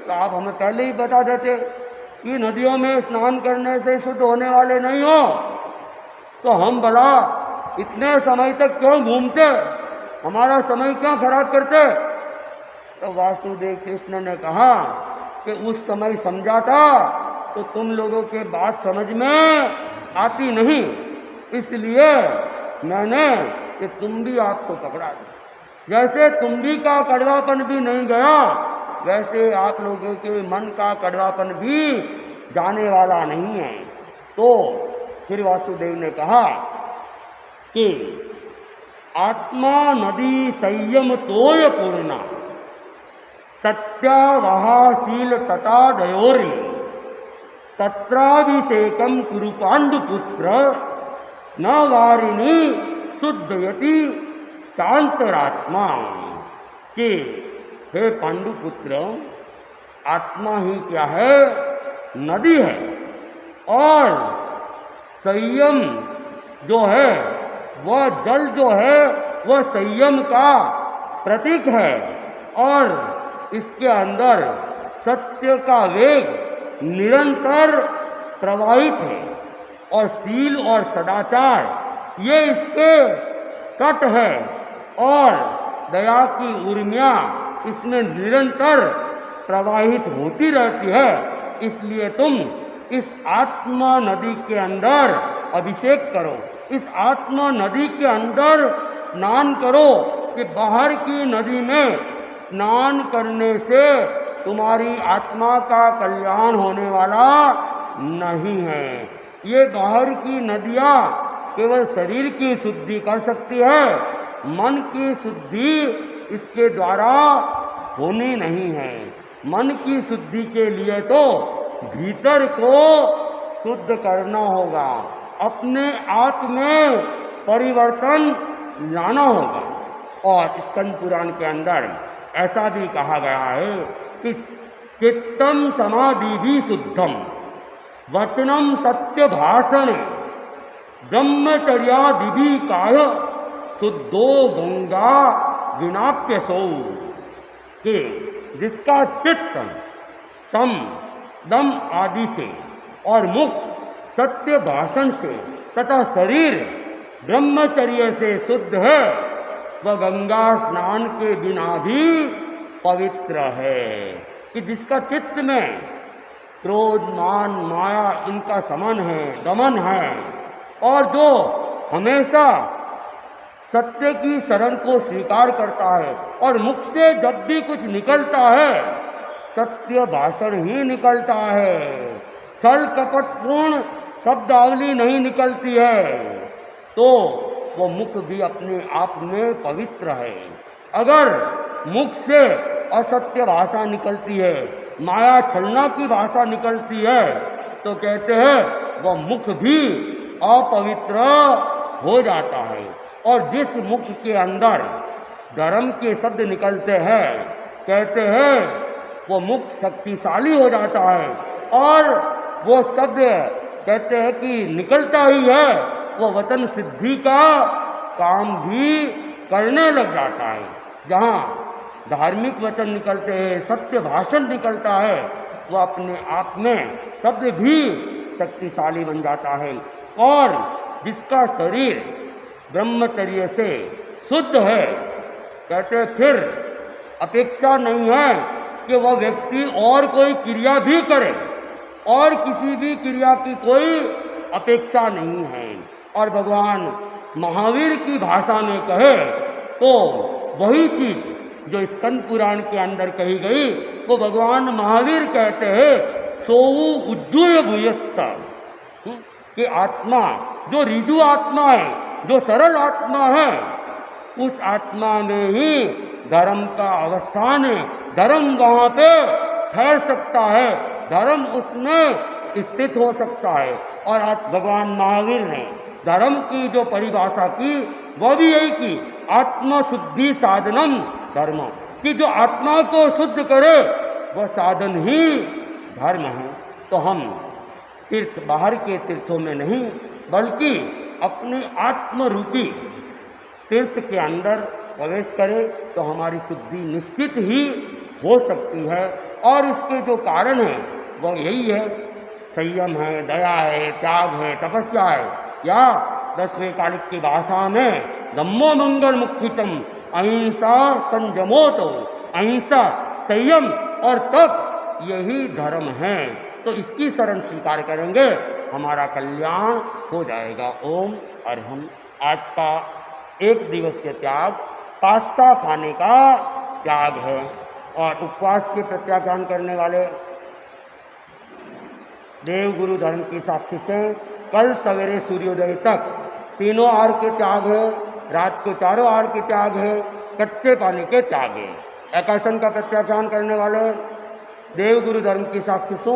तो आप हमें पहले ही बता देते कि नदियों में स्नान करने से शुद्ध होने वाले नहीं हो, तो हम भला इतने समय तक क्यों घूमते, हमारा समय क्यों खराब करते। तो वासुदेव कृष्ण ने कहा कि उस समय समझा था तो तुम लोगों के बात समझ में आती नहीं, इसलिए मैंने कि तुम भी आपको पकड़ा दिया। जैसे तुम्बी का कड़वापन भी नहीं गया, वैसे आप लोगों के मन का कड़वापन भी जाने वाला नहीं है। तो फिर वासुदेव ने कहा कि आत्मा नदी संयम तोय पूर्णा सत्यावहाशील तटा दयोरी तत्राभिषेकम कुरु पांडुपुत्र न वारिणी शुद्धयति शांतरात्मा। कि हे पांडुपुत्र, आत्मा ही क्या है, नदी है, और संयम जो है वह जल जो है वह संयम का प्रतीक है, और इसके अंदर सत्य का वेग निरंतर प्रवाहित है, और शील और सदाचार ये इसके तट है, और दया की उर्मियाँ इसमें निरंतर प्रवाहित होती रहती है। इसलिए तुम इस आत्मा नदी के अंदर अभिषेक करो, इस आत्मा नदी के अंदर स्नान करो, कि बाहर की नदी में स्नान करने से तुम्हारी आत्मा का कल्याण होने वाला नहीं है। ये बाहर की नदियाँ केवल शरीर की शुद्धि कर सकती है, मन की शुद्धि इसके द्वारा होनी नहीं है। मन की शुद्धि के लिए तो भीतर को शुद्ध करना होगा, अपने आप में परिवर्तन लाना होगा। और स्कंद पुराण के अंदर ऐसा भी कहा गया है कि चित्तम समाधि भी शुद्धम वचनम सत्य भाषण ब्रह्मचर्यादि भी काय शुद्धो गंगा विनाप्य सो। कि जिसका चित्त सम दम आदि से और मुख सत्य भाषण से तथा शरीर ब्रह्मचर्य से शुद्ध है, वह गंगा स्नान के बिना भी पवित्र है। कि जिसका चित्त में क्रोध मान माया इनका समन है, दमन है, और जो हमेशा सत्य की शरण को स्वीकार करता है, और मुख से जब भी कुछ निकलता है सत्य भाषण ही निकलता है, छल कपटपूर्ण शब्दावली नहीं निकलती है, तो वो मुख भी अपने आप में पवित्र है। अगर मुख से असत्य भाषा निकलती है, माया छलना की भाषा निकलती है, तो कहते हैं वह मुख भी अपवित्र हो जाता है। और जिस मुख के अंदर धर्म के शब्द निकलते हैं, कहते हैं वो मुख शक्तिशाली हो जाता है, और वो शब्द कहते हैं कि निकलता ही है, वो वचन सिद्धि का काम भी करने लग जाता है। जहाँ धार्मिक वचन निकलते हैं, सत्य भाषण निकलता है, वो अपने आप में शब्द भी शक्तिशाली बन जाता है। और जिसका शरीर ब्रह्मचर्य से शुद्ध है, कहते फिर अपेक्षा नहीं है कि वह व्यक्ति और कोई क्रिया भी करे, और किसी भी क्रिया की कोई अपेक्षा नहीं है। और भगवान महावीर की भाषा में कहे तो वही चीज जो स्कंद पुराण के अंदर कही गई, वो भगवान महावीर कहते हैं सोऊ उज्जूय भूयस्ता, कि आत्मा जो रिजु आत्मा है, जो सरल आत्मा है, उस आत्मा में ही धर्म का अवस्थान है। धर्म वहाँ पे ठहर सकता है, धर्म उसमें स्थित हो सकता है। और आज भगवान महावीर ने धर्म की जो परिभाषा की वह भी यही की, आत्मशुद्धि साधनम धर्म, कि जो आत्मा को शुद्ध करे वह साधन ही धर्म है। तो हम तीर्थ बाहर के तीर्थों में नहीं, बल्कि अपने आत्मरूपी तीर्थ के अंदर प्रवेश करें तो हमारी शुद्धि निश्चित ही हो सकती है। और इसके जो कारण है वह यही है, संयम है, दया है, त्याग है, तपस्या है, या 10वें कालिक की भाषा में धम्मो मंगल मुख्यतम अहिंसा संयमोतो, अहिंसा, संयम और तप यही धर्म है। तो इसकी शरण स्वीकार करेंगे, हमारा कल्याण हो जाएगा। ओम अरहम। आज का 1 दिवसीय त्याग पास्ता खाने का त्याग है। और उपवास के प्रत्याख्यान करने वाले देव गुरु धर्म की साक्षी से कल सवेरे सूर्योदय तक 3 आहार के त्याग है, रात को 4 आहार के त्याग है, कच्चे पानी के त्याग है। एकासन का प्रत्याख्यान करने वाले देव गुरु धर्म की साक्षी से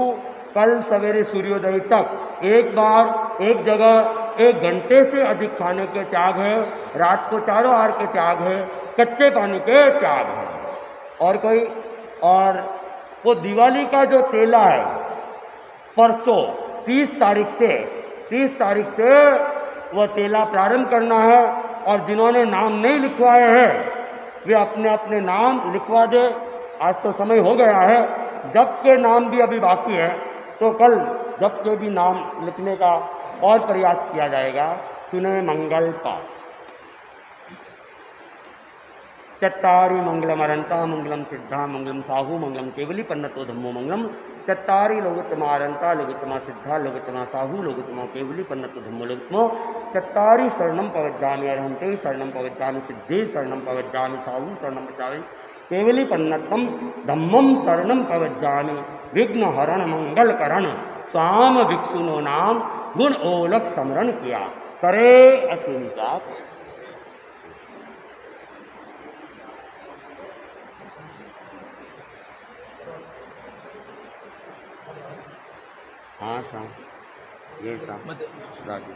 कल सवेरे सूर्योदय तक एक बार एक जगह 1 घंटे से अधिक खाने के त्याग है, रात को 4 आहार के त्याग है, कच्चे पानी के त्याग है। और कोई, और वो दिवाली का जो तेला है परसों 30 तारीख से वह तेला प्रारंभ करना है। और जिन्होंने नाम नहीं लिखवाए हैं वे अपने अपने नाम लिखवा दे। आज तो समय हो गया है, जब के नाम भी अभी बाकी है, तो कल जब के भी नाम लिखने का और प्रयास किया जाएगा। सुने मंगल का चत्तारि मंगलम अरंता मंगलम सिद्धा मंगलम साहू मंगलम केवली पन्नतो धम्मो मंगलम। चत्तारि लोकोत्तमा अरंता लोकोत्तमा सिद्धा लोकोत्तमा साहू लोकोत्तमा केवली पन्नतो धम्मो लोकोत्तमो। चत्तारि शरणम पवज्जामि अरहन्ते शरणम पवज्जामि सिद्धे शरणम पवज्जामि साहू शरणम पवज्जामि केवली पन्नतम धम्मम शरणम पवज्जामि। विघ्न हरण मंगल करण स्वाम भिक्षुनो नाम गुण ओलक स्मरण किया करे अचिंता। हाँ साहब, ये साहब राजू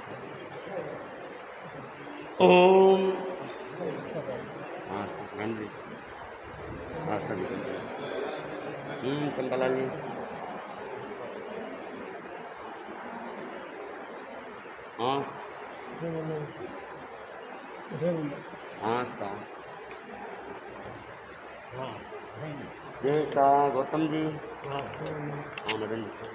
ओम। हाँ नंदी, हाँ सभी कंकला जी। हाँ हाँ साहब, जय साहब गौतम जी। हाँ मदन जी।